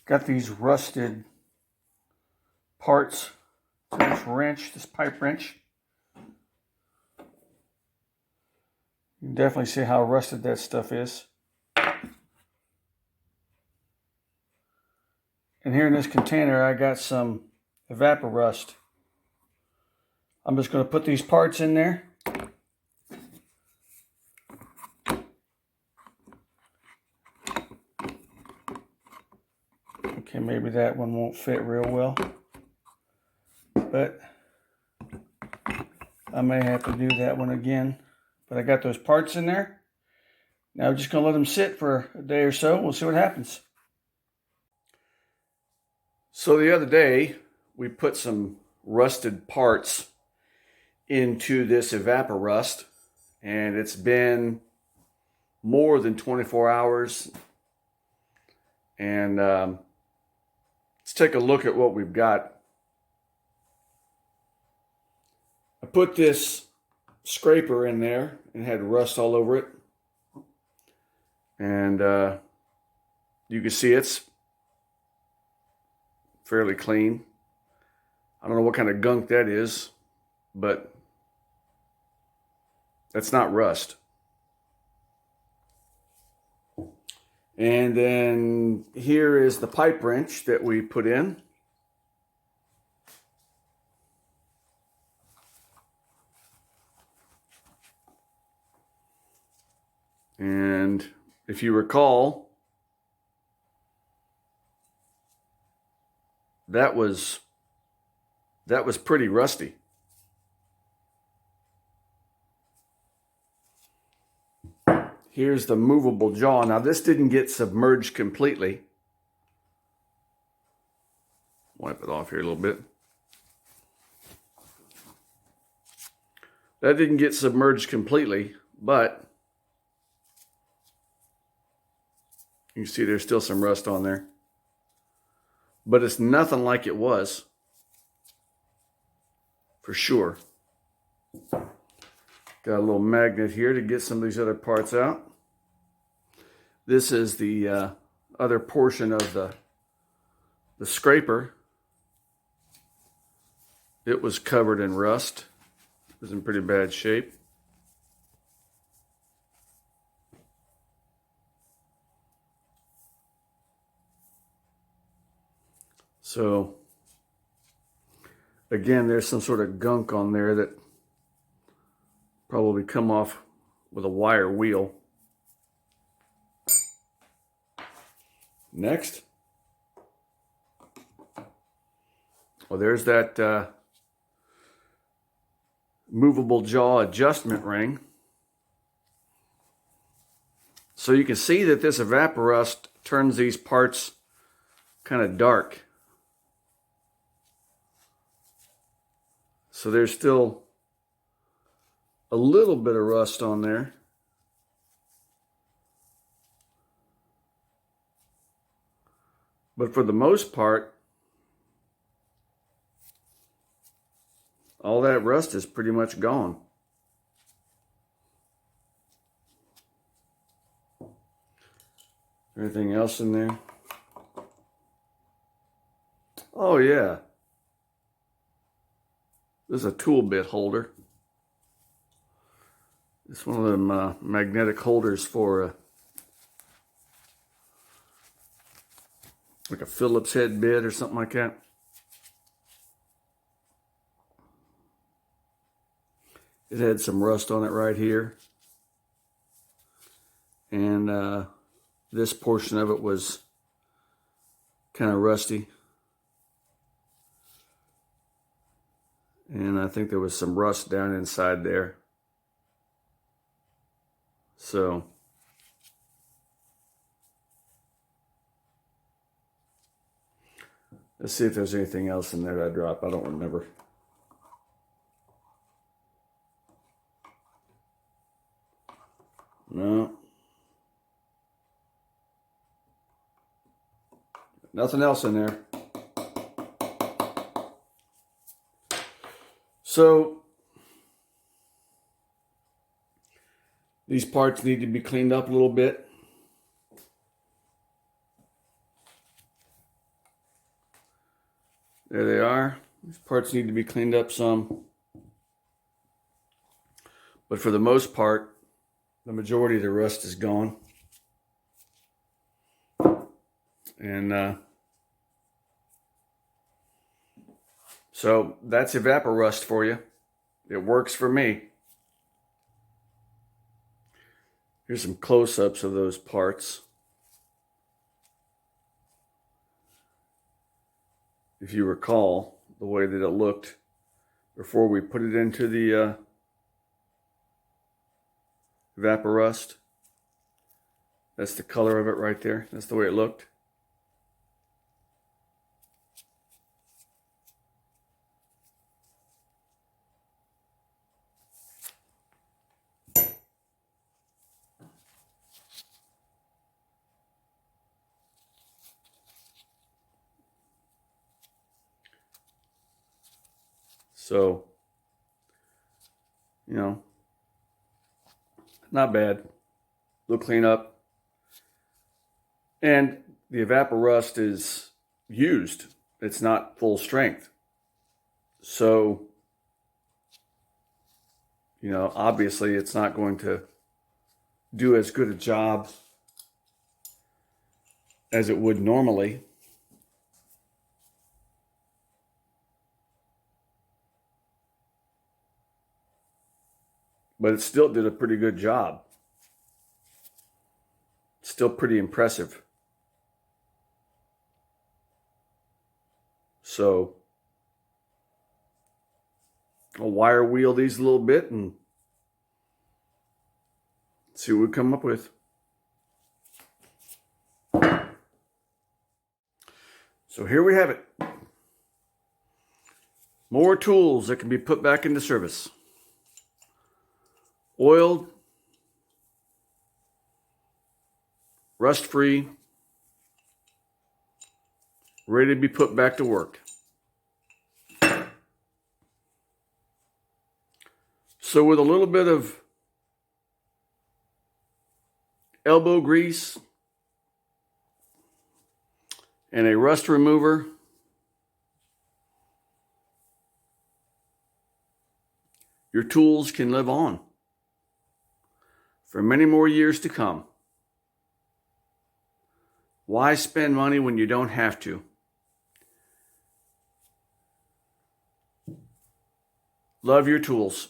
Got these rusted parts to this wrench, this pipe wrench. You can definitely see how rusted that stuff is. And here in this container, I got some Evapo-Rust. I'm just going to put these parts in there. Okay, maybe that one won't fit real well, but I may have to do that one again. But I got those parts in there. Now I'm just going to let them sit for a day or so. We'll see what happens. So the other day, we put some rusted parts into this Evapo-Rust, and it's been more than 24 hours. And let's take a look at what we've got. I put this scraper in there and had rust all over it. And you can see it's fairly clean. I don't know what kind of gunk that is, but that's not rust. And then here is the pipe wrench that we put in. And if you recall, that was pretty rusty. Here's the movable jaw. Now this didn't get submerged completely. Wipe it off here a little bit. That didn't get submerged completely, but you can see there's still some rust on there. But it's nothing like it was, for sure. Got a little magnet here to get some of these other parts out. This is the other portion of the scraper. It was covered in rust. It was in pretty bad shape. So, again, there's some sort of gunk on there that probably come off with a wire wheel. Next. Well, there's that movable jaw adjustment ring. So you can see that this Evapo-Rust turns these parts kind of dark. So there's still a little bit of rust on there. But for the most part, all that rust is pretty much gone. Anything else in there? Oh yeah. This is a tool bit holder. It's one of them magnetic holders for like a Phillips head bit or something like that. It had some rust on it right here. And this portion of it was kind of rusty. And I think there was some rust down inside there. So let's see if there's anything else in there that I dropped. I don't remember. No. Nothing else in there. So these parts need to be cleaned up a little bit. There they are. These parts need to be cleaned up some. But for the most part, the majority of the rust is gone. And so that's Evapo-Rust for you. It works for me. Here's some close-ups of those parts. If you recall the way that it looked before we put it into the Evapo-Rust. That's the color of it right there. That's the way it looked. So, you know, not bad. Little cleanup. And the Evapo-Rust is used. It's not full strength. So, you know, obviously it's not going to do as good a job as it would normally. But it still did a pretty good job. Still pretty impressive. So I'll wire wheel these a little bit and see what we come up with. So here we have it. More tools that can be put back into service. Oiled, rust-free, ready to be put back to work. So with a little bit of elbow grease and a rust remover, your tools can live on for many more years to come. Why spend money when you don't have to? Love your tools.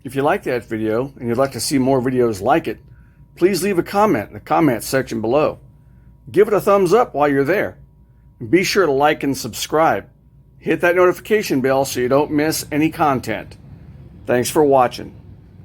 If you like that video and you'd like to see more videos like it, please leave a comment in the comment section below. Give it a thumbs up while you're there. And be sure to like and subscribe. Hit that notification bell so you don't miss any content. Thanks for watching.